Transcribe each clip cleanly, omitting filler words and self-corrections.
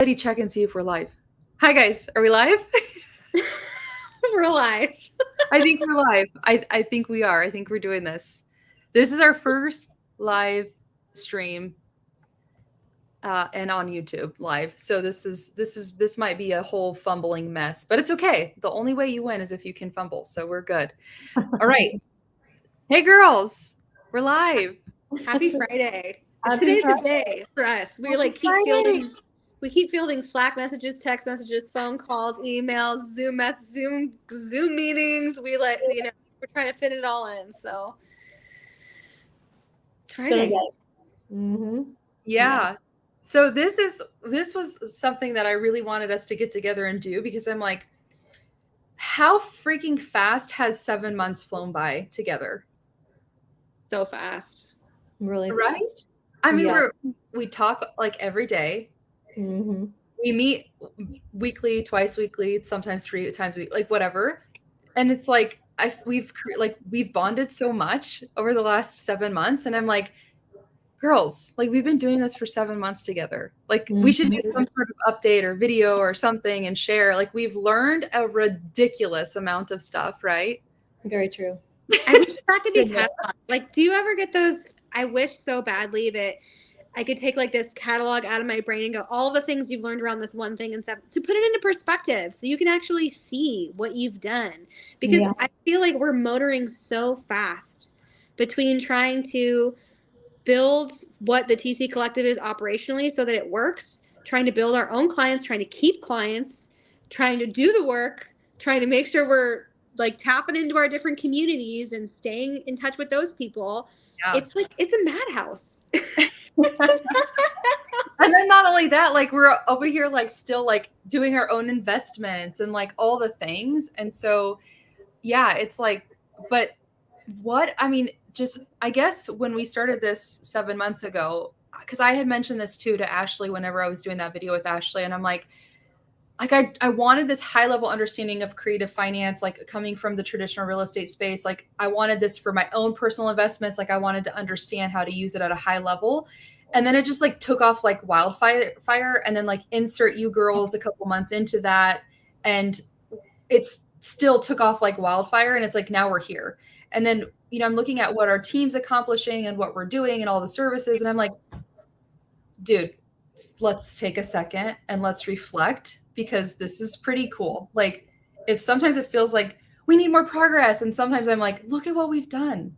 Ready, check and see if we're live. Hi guys, are we live? We're alive. I think we're live. I think we are. I think we're doing this. This is our first live stream and on YouTube live. So this might be a whole fumbling mess, but it's okay. The only way you win is if you can fumble. So we're good. All right. Hey girls, we're live. Happy Friday. Happy Today's the Friday. day for us. We Happy like Friday. keep fielding Slack messages, text messages, phone calls, emails, Zoom meetings. We're trying to fit it all in. So it's Friday. Mm-hmm. Yeah. So this was something that I really wanted us to get together and do because I'm like, how freaking fast has 7 months flown by together? So fast. Really Right? fast. I mean, Yeah. we talk like every day. Mm-hmm. We meet weekly, twice weekly, sometimes 3 times a week, like whatever. And it's like we've bonded so much over the last 7 months, and I'm like, girls, like we've been doing this for 7 months together. Like we should do some sort of update or video or something and share. Like we've learned a ridiculous amount of stuff, right? Very true. I wish that could be catalog. Like, do you ever get those? I wish so badly that I could take like this catalog out of my brain and go, all the things you've learned around this one thing and stuff, to put it into perspective so you can actually see what you've done. Because Yeah. I feel like we're motoring so fast between trying to build what the TC Collective is operationally so that it works, trying to build our own clients, trying to keep clients, trying to do the work, trying to make sure we're like tapping into our different communities and staying in touch with those people. Yeah. It's like, it's a madhouse. And then not only that, like we're over here like still like doing our own investments and like all the things. And so yeah, it's like, but what I mean, just I guess when we started this 7 months ago, because I had mentioned this too to Ashley whenever I was doing that video with Ashley, and I'm like I wanted this high level understanding of creative finance, like coming from the traditional real estate space. Like I wanted this for my own personal investments. Like I wanted to understand how to use it at a high level. And then it just like took off like wildfire. And then like insert you girls a couple months into that. And it's still took off like wildfire. And it's like, now we're here. And then, I'm looking at what our team's accomplishing and what we're doing and all the services. And I'm like, dude, let's take a second and let's reflect because this is pretty cool. Like if sometimes it feels like we need more progress and sometimes I'm like, look at what we've done.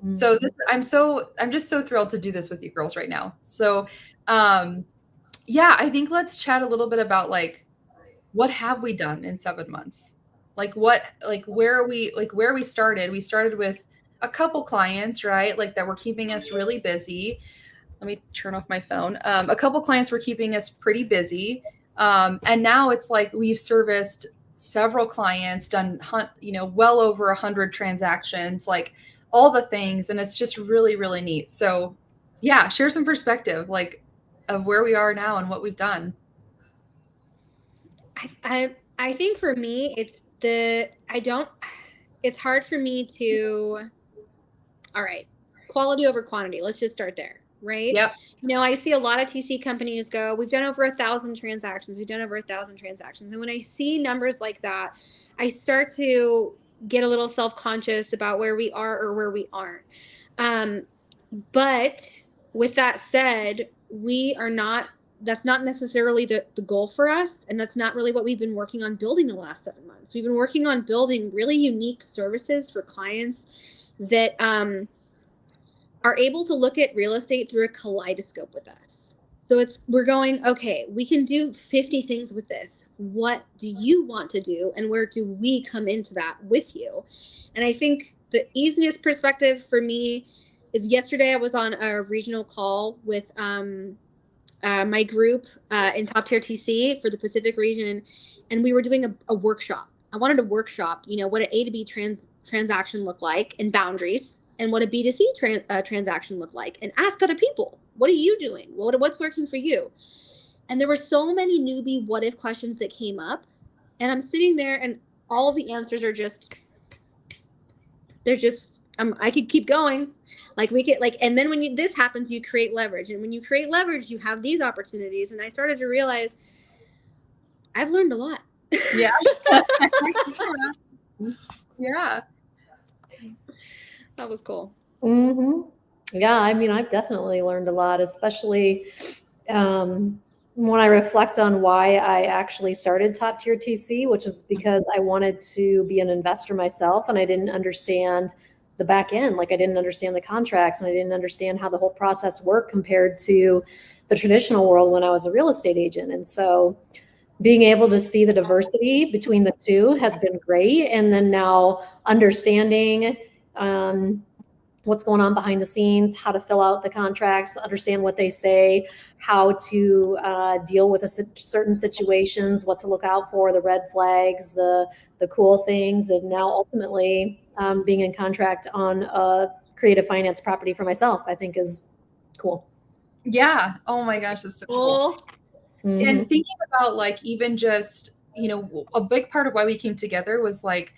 Mm-hmm. So I'm just so thrilled to do this with you girls right now. So yeah, I think let's chat a little bit about like what have we done in 7 months? Like where we started. We started with a couple clients, right? Like that were keeping us really busy. Let me turn off my phone. A couple clients were keeping us pretty busy. And now it's like we've serviced several clients, done, well over 100 transactions, like all the things. And it's just really, really neat. So yeah, share some perspective, like of where we are now and what we've done. I think for me, it's hard for me to, all right, quality over quantity. Let's just start there. Right? Yep. I see a lot of TC companies go, we've done over 1,000 transactions. And when I see numbers like that, I start to get a little self-conscious about where we are or where we aren't. But with that said, that's not necessarily the goal for us. And that's not really what we've been working on building the last 7 months. We've been working on building really unique services for clients that, are able to look at real estate through a kaleidoscope with us. So we're going, okay, we can do 50 things with this. What do you want to do? And where do we come into that with you? And I think the easiest perspective for me is yesterday I was on a regional call with my group in Top Tier TC for the Pacific region. And we were doing a workshop. I wanted to workshop, what an A to B transaction looked like and boundaries. And what a B2C transaction looked like, and ask other people, what are you doing? What's working for you? And there were so many newbie what if questions that came up, and I'm sitting there and all of the answers are I could keep going. Like and then when this happens, you create leverage. And when you create leverage, you have these opportunities. And I started to realize I've learned a lot. Yeah. Yeah. That was cool. Yeah, I mean, I've definitely learned a lot, especially when I reflect on why I actually started Top Tier TC, which is because I wanted to be an investor myself and I didn't understand the back end. Like I didn't understand the contracts and I didn't understand how the whole process worked compared to the traditional world when I was a real estate agent. And so being able to see the diversity between the two has been great. And then now understanding what's going on behind the scenes, how to fill out the contracts, understand what they say, how to deal with certain situations, what to look out for, the red flags, the cool things, and now ultimately being in contract on a creative finance property for myself, I think is cool. Yeah. Oh my gosh, that's so cool. And thinking about like even just, a big part of why we came together was like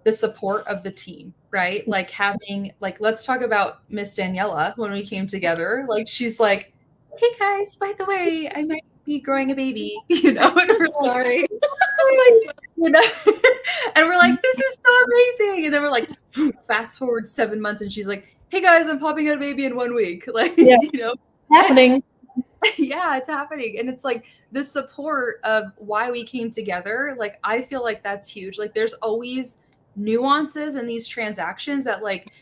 the support of the team, right? Like having like, let's talk about Miss Daniela when we came together. Like she's like, hey guys, by the way, I might be growing a baby, and we're Sorry. and we're like, this is so amazing. And then we're like, fast forward 7 months, and she's like, hey guys, I'm popping out a baby in 1 week. Like, happening. Yeah, it's happening. And it's like the support of why we came together. Like, I feel like that's huge. Like, there's always nuances in these transactions that like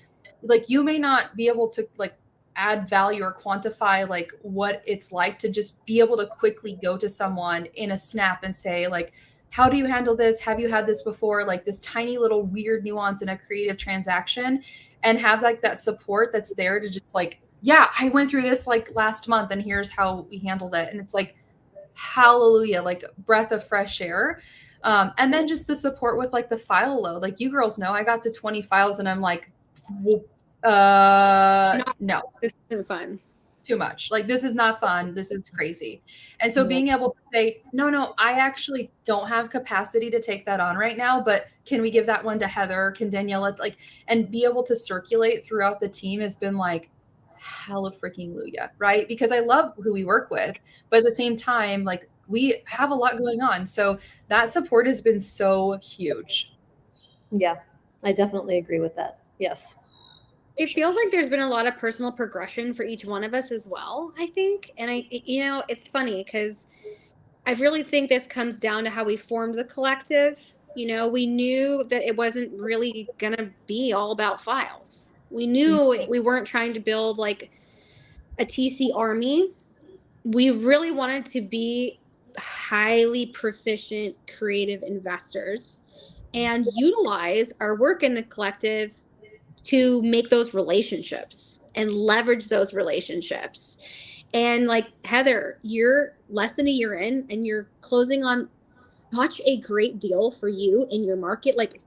you may not be able to like add value or quantify like what it's like to just be able to quickly go to someone in a snap and say like, how do you handle this? Have you had this before? Like this tiny little weird nuance in a creative transaction, and have like that support that's there to just like, yeah, I went through this like last month and here's how we handled it. And it's like, hallelujah, like breath of fresh air. And then just the support with like the file load. Like you girls know, I got to 20 files and I'm like, no, This isn't fun. too much. Like this is not fun. This is crazy. And so being able to say, no, I actually don't have capacity to take that on right now, but can we give that one to Heather? Can Daniela like, and be able to circulate throughout the team has been like, hella freaking luya, right? Because I love who we work with, but at the same time, like we have a lot going on. So that support has been so huge. Yeah, I definitely agree with that. Yes. It feels like there's been a lot of personal progression for each one of us as well, I think. And it's funny because I really think this comes down to how we formed the collective. We knew that it wasn't really going to be all about files. We knew we weren't trying to build like a TC army. We really wanted to be highly proficient creative investors and utilize our work in the collective to make those relationships and leverage those relationships. And like Heather, you're less than a year in and you're closing on such a great deal for you in your market. Like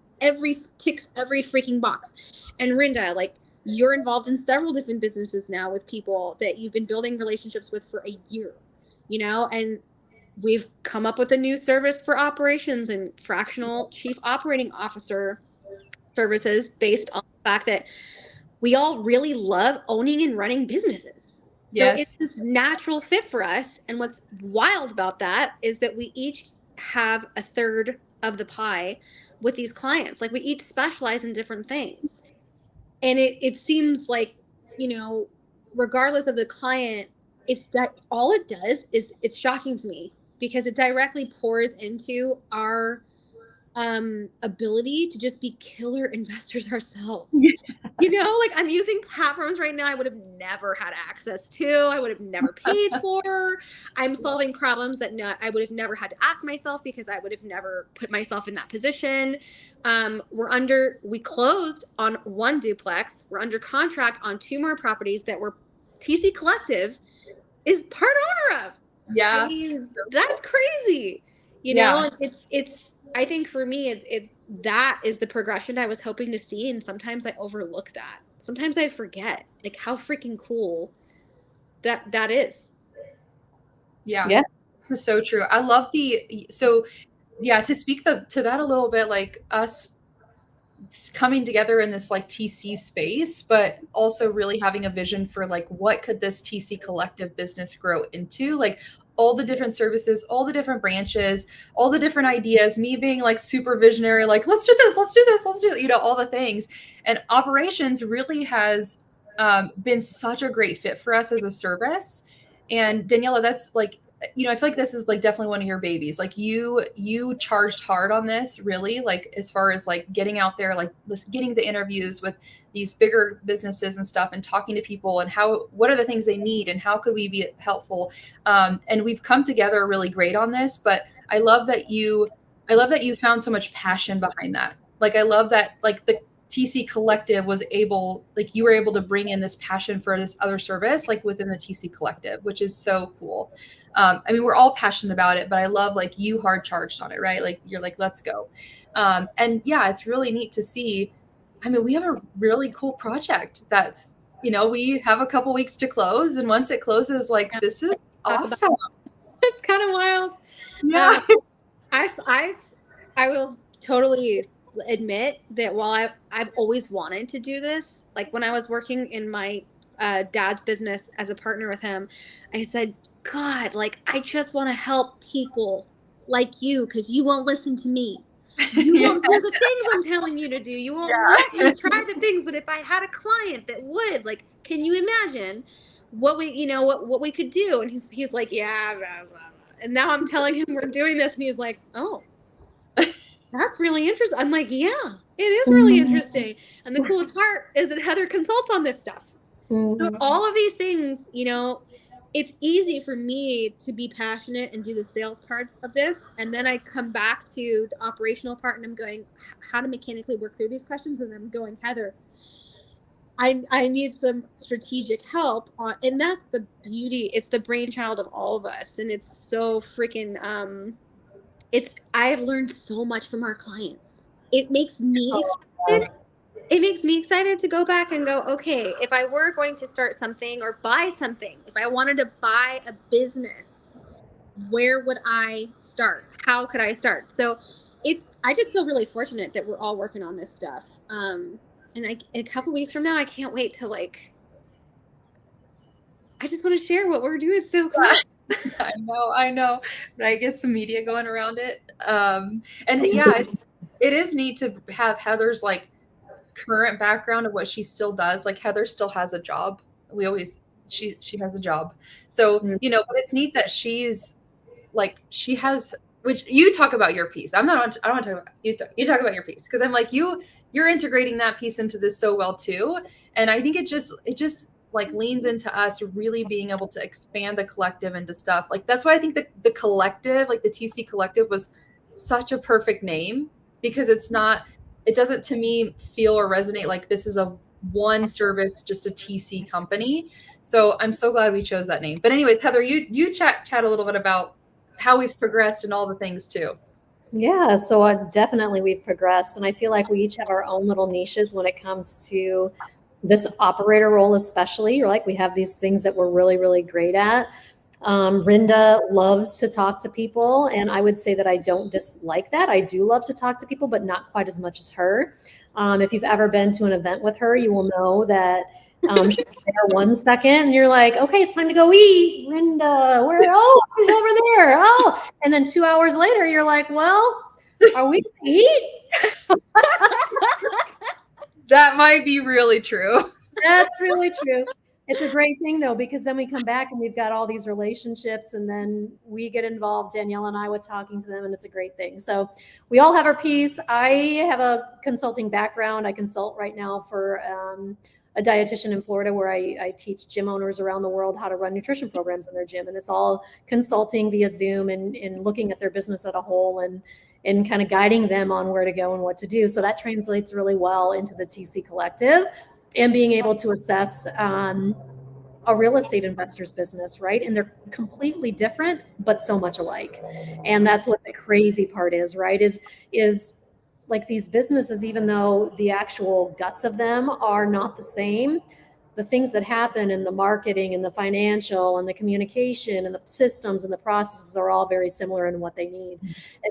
ticks every freaking box. And Rinda, like you're involved in several different businesses now with people that you've been building relationships with for a year, and we've come up with a new service for operations and fractional chief operating officer services based on the fact that we all really love owning and running businesses. So Yes. It's this natural fit for us. And what's wild about that is that we each have a third of the pie with these clients. Like we each specialize in different things. And it seems like, regardless of the client, all it does is it's shocking to me because it directly pours into our ability to just be killer investors ourselves. Like I'm using platforms right now I would have never had access to, I would have never paid for. I'm solving problems that I would have never had to ask myself because I would have never put myself in that position. We closed on one duplex. We're under contract on 2 more properties that we're TC Collective is part owner of. Yeah. I mean, that's crazy. It's I think for me, it's that is the progression I was hoping to see. And sometimes I overlook that. Sometimes I forget like how freaking cool that is. Yeah. It's so true. I love to speak to that a little bit, like us coming together in this like TC space, but also really having a vision for like what could this TC collective business grow into. Like all the different services, all the different branches, all the different ideas, me being like super visionary, like, let's do this, let's do this, let's do, all the things. And operations really has been such a great fit for us as a service. And Daniela, that's like, I feel like this is like definitely one of your babies. Like you charged hard on this, really, like as far as like getting out there, like getting the interviews with these bigger businesses and stuff, and talking to people and what are the things they need and how could we be helpful. And we've come together really great on this, but I love that you found so much passion behind that. Like, I love that, like the TC Collective was able, like you were able to bring in this passion for this other service, like within the TC Collective, which is so cool. I mean, we're all passionate about it, but I love like you hard charged on it, right? Like you're like, let's go. And yeah, it's really neat to see. I mean, we have a really cool project that's, we have a couple weeks to close. And once it closes, like, this is awesome. It's kind of wild. Yeah. I will totally admit that while I've always wanted to do this, like when I was working in my dad's business as a partner with him, I said, God, like, I just want to help people like you, because you won't listen to me. You won't do the things I'm telling you to do. You won't let me try the things. But if I had a client that would, like, can you imagine what we, what we could do? And he's like, yeah, blah, blah, blah. And now I'm telling him we're doing this, and he's like, oh, that's really interesting. I'm like, yeah, it is really interesting. And the coolest part is that Heather consults on this stuff. So all of these things, it's easy for me to be passionate and do the sales part of this. And then I come back to the operational part, and I'm going, how to mechanically work through these questions. And I'm going, Heather, I need some strategic help on, and that's the beauty. It's the brainchild of all of us. And it's so freaking, I have learned so much from our clients. It makes me excited. It makes me excited to go back and go, okay, if I were going to start something or buy something, if I wanted to buy a business, where would I start? How could I start? So I just feel really fortunate that we're all working on this stuff. And a couple weeks from now, I can't wait to I just want to share what we're doing. It's so cool. I know. But I get some media going around it. And yeah, it is neat to have Heather's like current background of what she still does. Like Heather still has a job. She has a job. So, but it's neat that she's like, she has, which you talk about your piece. I don't want to talk about, you talk about your piece. Cause I'm like, you're integrating that piece into this so well too. And I think it just like leans into us really being able to expand the collective into stuff. Like, that's why I think the collective, like the TC Collective, was such a perfect name, because it doesn't to me feel or resonate like this is a one service, just a TC company. So I'm so glad we chose that name. But anyways, Heather, you chat a little bit about how we've progressed and all the things too. Yeah, so definitely we've progressed, and I feel like we each have our own little niches when it comes to this operator role, especially. You're like, we have these things that we're really, really great at. Rinda loves to talk to people, and I would say that I don't dislike that. I do love to talk to people, but not quite as much as her. If you've ever been to an event with her, you will know that she's there 1 second, and you're like, okay, it's time to go eat. Rinda, where? Oh, she's over there. Oh, and then 2 hours later, you're like, well, are we gonna eat? That might be really true. That's really true. It's a great thing though, because then we come back and we've got all these relationships, and then we get involved, Danielle and I, with talking to them, and it's a great thing. So we all have our piece. I have a consulting background. I consult right now for a dietitian in Florida, where I teach gym owners around the world how to run nutrition programs in their gym. And it's all consulting via Zoom and looking at their business as a whole and kind of guiding them on where to go and what to do. So that translates really well into the TC Collective and being able to assess a real estate investor's business, right? And they're completely different, but so much alike. And that's what the crazy part is, right? Is like these businesses, even though the actual guts of them are not the same, the things that happen in the marketing and the financial and the communication and the systems and the processes are all very similar in what they need.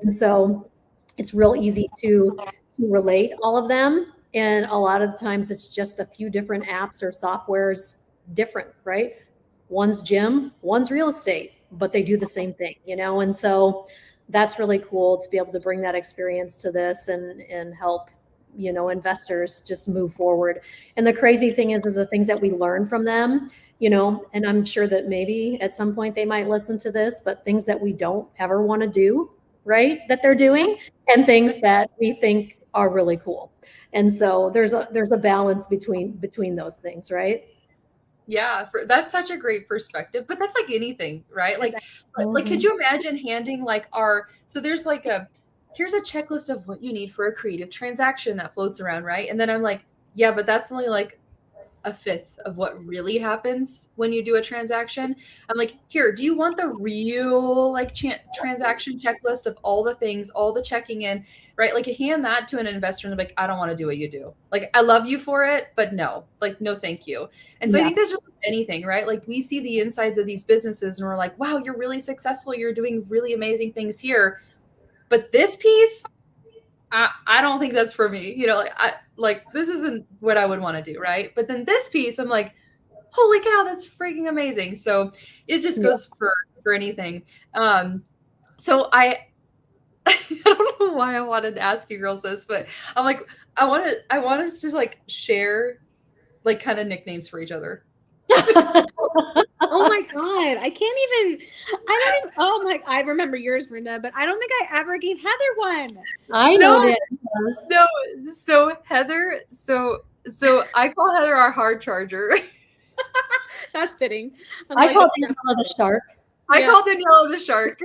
And so it's real easy to relate all of them. And a lot of the times it's just a few different apps or softwares different, right? One's gym, one's real estate. but they do the same thing, and so that's really cool to be able to bring that experience to this and help investors just move forward. And the crazy thing is the things that we learn from them, and I'm sure that maybe at some point they might listen to this, but things that we don't ever want to do, right, that they're doing, and things that we think are really cool. And so there's a balance between those things, right? Yeah, that's such a great perspective, but that's like anything, right? Like could you imagine handing like so there's like here's a checklist of what you need for a creative transaction that floats around, right? And then I'm like, yeah, but that's only like a fifth of what really happens when you do a transaction. I'm like, here, do you want the real like transaction checklist of all the things, all the checking in, right? Like you hand that to an investor and they're like, I don't want to do what you do. Like, I love you for it, but no, like, no, thank you. And so I think that's just like anything, right? Like we see the insides of these businesses and we're like, wow, you're really successful. You're doing really amazing things here. But this piece, I don't think that's for me. Like this isn't what I would want to do, right? But then this piece, I'm like, holy cow, that's freaking amazing. So it just goes for anything. So I don't know why I wanted to ask you girls this, but I'm like, I want us to like share like kind of nicknames for each other. Oh my God. I remember yours, Brenda, but I don't think I ever gave Heather one. I know that. No, so Heather, so I call Heather our hard charger. That's fitting. I call Daniela the shark. I call Daniela the shark.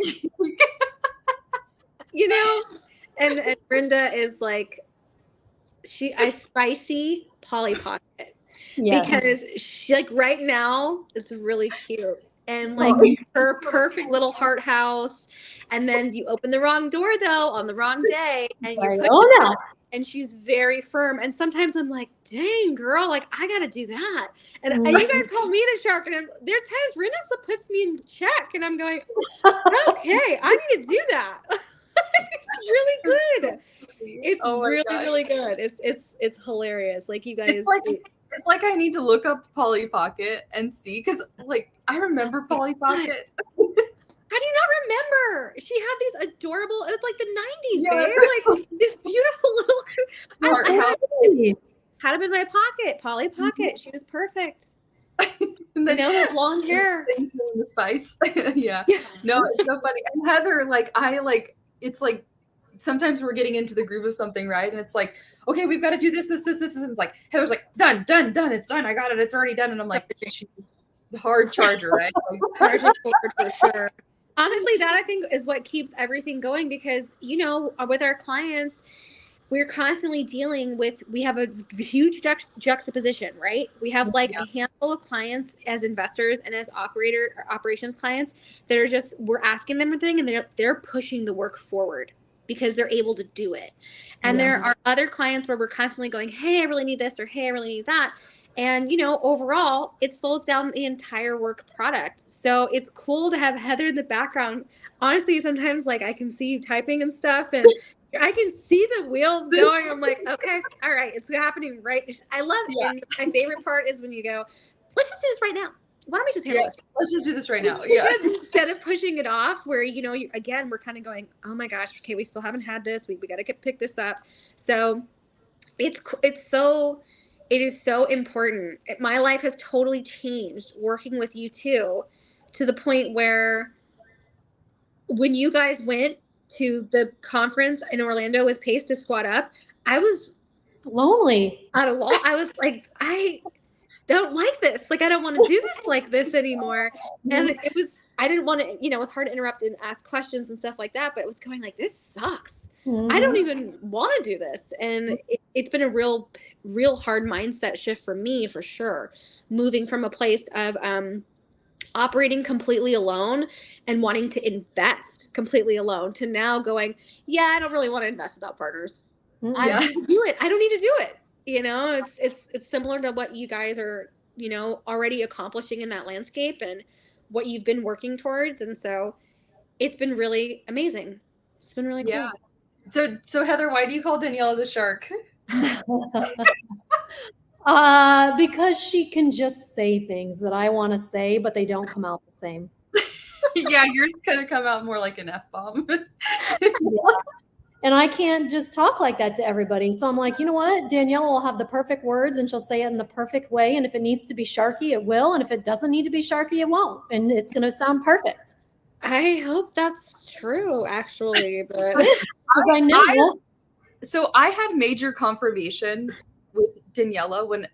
And Brenda is like, spicy Polly Pocket. Yes. Because she, like, right now it's really cute and like her perfect little heart house, and then you open the wrong door though on the wrong day and and she's very firm, and sometimes I'm like, dang girl, like I gotta do that, and you guys call me the shark, and there's times Brenda puts me in check and I'm going, okay, I need to do that. It's really good. It's really good. It's hilarious. Like you guys. It's like I need to look up Polly Pocket and see, because like I remember Polly Pocket. How do you not remember? She had these adorable. It was like the 90s, babe. Like this beautiful little. Had them in my pocket, Polly Pocket. She was perfect. And then with long hair. The spice. Yeah. No, it's so funny. And Heather, like it's like sometimes we're getting into the groove of something, right? And it's like, okay, we've got to do this. And it's like Heather's like, done. It's done. I got it. It's already done. And I'm like, the hard charger, right? Like, charger for sure. Honestly, that I think is what keeps everything going, because with our clients, we're constantly dealing with, we have a huge juxtaposition, right? We have like a handful of clients as investors and as operations clients that are just, we're asking them a thing and they're pushing the work forward because they're able to do it. And there are other clients where we're constantly going, hey, I really need this, or hey, I really need that. And, overall, it slows down the entire work product. So it's cool to have Heather in the background. Honestly, sometimes like I can see you typing and stuff, and I can see the wheels going. I'm like, okay, all right, it's happening right. I love it. And my favorite part is when you go, let's just do this right now. Why don't we just handle this? Let's just do this right now. Yeah. Instead of pushing it off, where, again, we're kind of going, oh my gosh, okay, we still haven't had this. We got to pick this up. So it is so important. My life has totally changed working with you two, to the point where when you guys went to the conference in Orlando with Pace to Squat Up, I was lonely. I was like, I don't like this. Like, I don't want to do this like this anymore. And I didn't want to, it was hard to interrupt and ask questions and stuff like that, but it was going like, this sucks. I don't even want to do this. And it's been a real hard mindset shift for me, for sure. Moving from a place of operating completely alone and wanting to invest completely alone, to now going, I don't really want to invest without partners. I don't need to do it. I don't need to do it. It's similar to what you guys are, already accomplishing in that landscape and what you've been working towards. And so it's been really amazing. It's been really cool. Yeah. So Heather, why do you call Daniela the shark? Because she can just say things that I want to say, but they don't come out the same. Yeah, yours could have come out more like an F-bomb. And I can't just talk like that to everybody. So I'm like, you know what? Danielle will have the perfect words and she'll say it in the perfect way. And if it needs to be sharky, it will. And if it doesn't need to be sharky, it won't. And it's going to sound perfect. I hope that's true, actually. But Because I know. So I had major confirmation with Daniela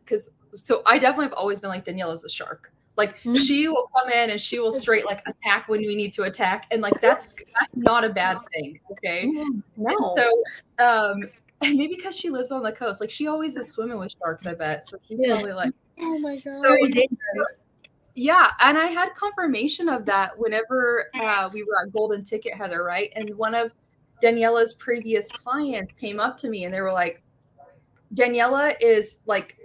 so I definitely have always been like, Daniela's a shark. Like she will come in and she will straight like attack when we need to attack. And like, that's not a bad thing. Okay. No. So, and maybe because she lives on the coast, like she always is swimming with sharks, I bet. So she's probably like, oh my God. So dangerous. Yeah. And I had confirmation of that whenever we were at Golden Ticket, Heather, right? And one of Daniela's previous clients came up to me and they were like, Daniela is like,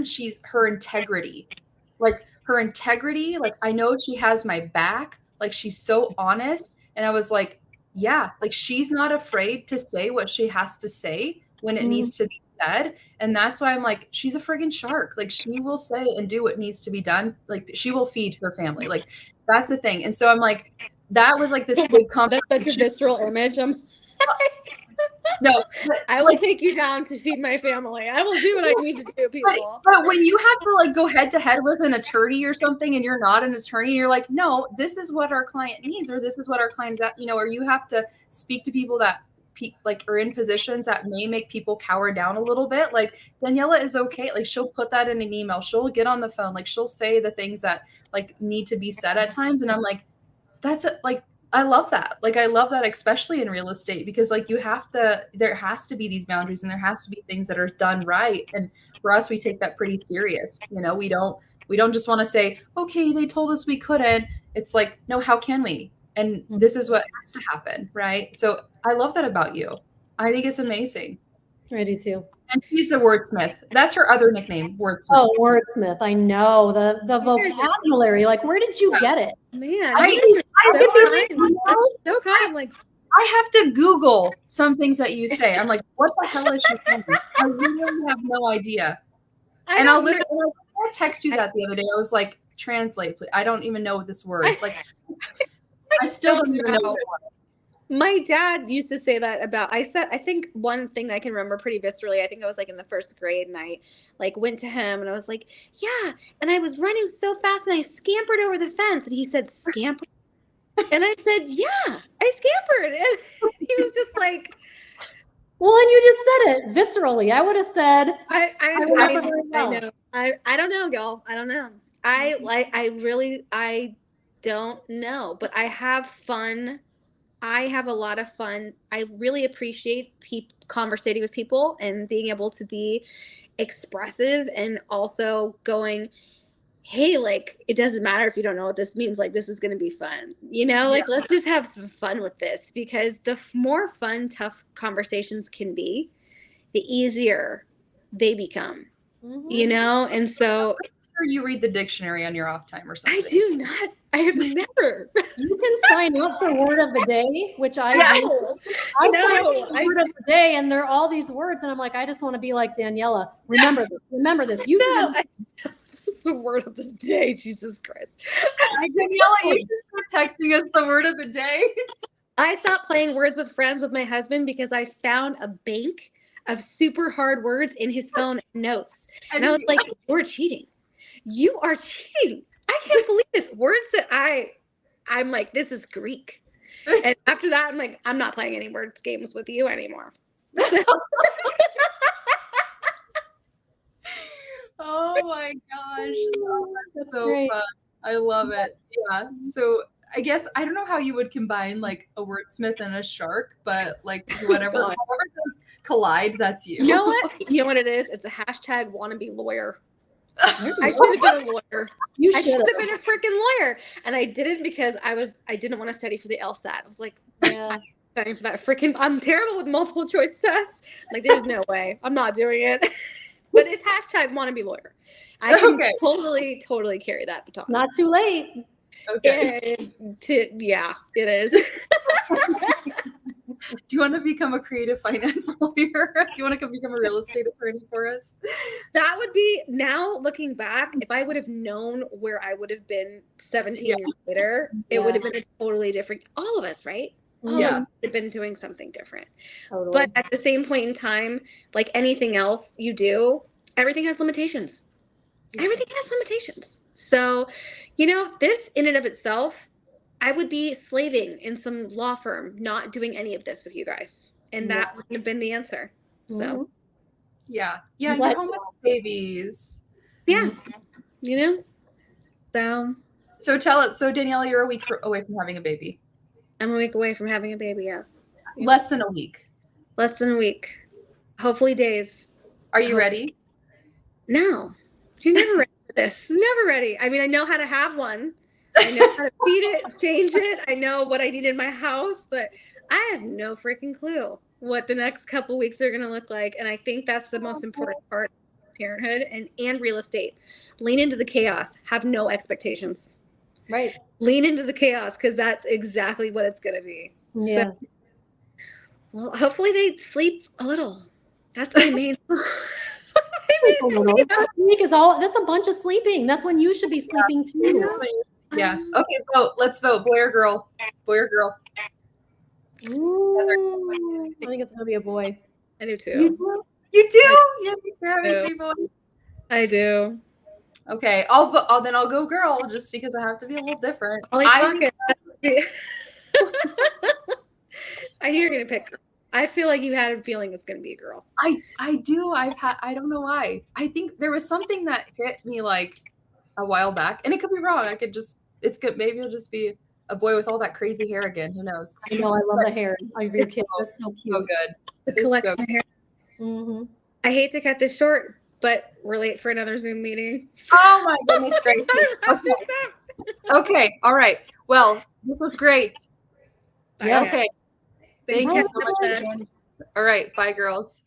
she's her integrity. Like her integrity, like I know she has my back, like she's so honest. And I was like, yeah, like she's not afraid to say what she has to say when it needs to be said. And that's why I'm like, she's a friggin' shark. Like she will say and do what needs to be done. Like she will feed her family. Like that's the thing. And so I'm like, that was like this big That's such a visceral image. No, I will take you down to feed my family. I will do what I need to do, people. But when you have to like go head to head with an attorney or something, and you're not an attorney, and you're like, no, this is what our client needs, or this is what our client's at, or you have to speak to people that like are in positions that may make people cower down a little bit. Like Daniela is okay. Like she'll put that in an email. She'll get on the phone. Like she'll say the things that like need to be said at times. And I'm like, I love that. Like, I love that, especially in real estate, because like there has to be these boundaries and there has to be things that are done right. And for us, we take that pretty serious. We don't just want to say, okay, they told us we couldn't. It's like, no, how can we? And this is what has to happen. Right. So I love that about you. I think it's amazing. I do too. And she's the wordsmith. That's her other nickname, wordsmith. Oh, wordsmith. I know the vocabulary. Like, where did you get it? Man, I'm so kind. Like, I have to Google some things that you say. I'm like, what the hell is she saying? I really have no idea. And I'll text you that the other day. I was like, translate, please. I don't even know this word. Like, I still don't even know what it was. My dad used to say that about, I think one thing I can remember pretty viscerally, I think I was like in the first grade and I like went to him and I was like, yeah. And I was running so fast and I scampered over the fence and he said, scamper. And I said, yeah, I scampered. And he was just like, well, and you just said it viscerally. I would have said, I know. I don't know, y'all. I don't know. I don't know, but I have fun. I have a lot of fun. I really appreciate conversating with people and being able to be expressive and also going, hey, like, it doesn't matter if you don't know what this means. Like, this is going to be fun. Let's just have some fun with this, because the more fun, tough conversations can be, the easier they become, And so you read the dictionary on your off time or something. I do not. I have never. You can sign up for word of the day, which I do. I sign up for word of the day, and there are all these words, and I'm like, I just want to be like Daniela. Remember this. Remember this. Just the word of the day. Jesus Christ. Daniela, you just start texting us the word of the day. I stopped playing Words with Friends with my husband because I found a bank of super hard words in his phone notes, and I was like, "You're cheating. You are cheating. I can't believe this. Words that I'm like, this is Greek." And after that, I'm like, I'm not playing any words games with you anymore. Oh my gosh. That's so great. fun. I love it. Yeah. So I guess I don't know how you would combine like a wordsmith and a shark, but like whatever those collide, that's you. You know what? You know what it is? It's a hashtag wannabe lawyer. I should have been a lawyer. I should have been a freaking lawyer, and I didn't because I didn't want to study for the LSAT. I was like, studying for that freaking. I'm terrible with multiple choice tests. Like, there's no way. I'm not doing it. But it's hashtag wannabe lawyer. I can totally carry that baton. Not too late. Okay. Yeah, it is. Do you want to become a creative finance lawyer? Do you want to become a real estate attorney for us? That would be, now looking back, if I would have known where I would have been 17 Yeah. years later, it would have been a totally different, all of us, right? All of Yeah. us would have been doing something different. Totally. But at the same point in time, like anything else you do, everything has limitations. Everything has limitations. So, this in and of itself, I would be slaving in some law firm, not doing any of this with you guys. And that wouldn't have been the answer. So, Mhm. Yeah. I'm You're glad home with babies. yeah, So So tell us. So Danielle, you're a week away from having a baby. I'm a week away from having a baby. Yeah. Less than a week. Less than a week. Hopefully days. Are you ready? No, you're never ready for this. Never ready. I mean, I know how to have one. I know how to feed it, change it. I know what I need in my house, but I have no freaking clue what the next couple weeks are going to look like. And I think that's the most important part of parenthood and real estate. Lean into the chaos. Have no expectations. Right. Lean into the chaos because that's exactly what it's going to be. Yeah. So, well, hopefully they sleep a little. That's my main. That's a bunch of sleeping. That's when you should be sleeping too. Yeah. Okay, vote. Let's vote. Boy or girl? Boy or girl? Ooh, I think it's gonna be a boy. I do too. You do? You do? You think you're having 3 boys? I do. Okay, I'll go girl just because I have to be a little different. I knew you were gonna pick girl. I feel like you had a feeling it's gonna be a girl. I do. I don't know why. I think there was something that hit me like a while back, and it could be wrong. It's good. Maybe it'll just be a boy with all that crazy hair again. Who knows? I know. I love the hair of your kid. That's so cute. So good. The It's collection so of hair. Mm-hmm. I hate to cut this short, but we're late for another Zoom meeting. Oh my goodness gracious. Okay. All right. Well, this was great. Yeah. Okay. Thank you so much. All right. Bye, girls.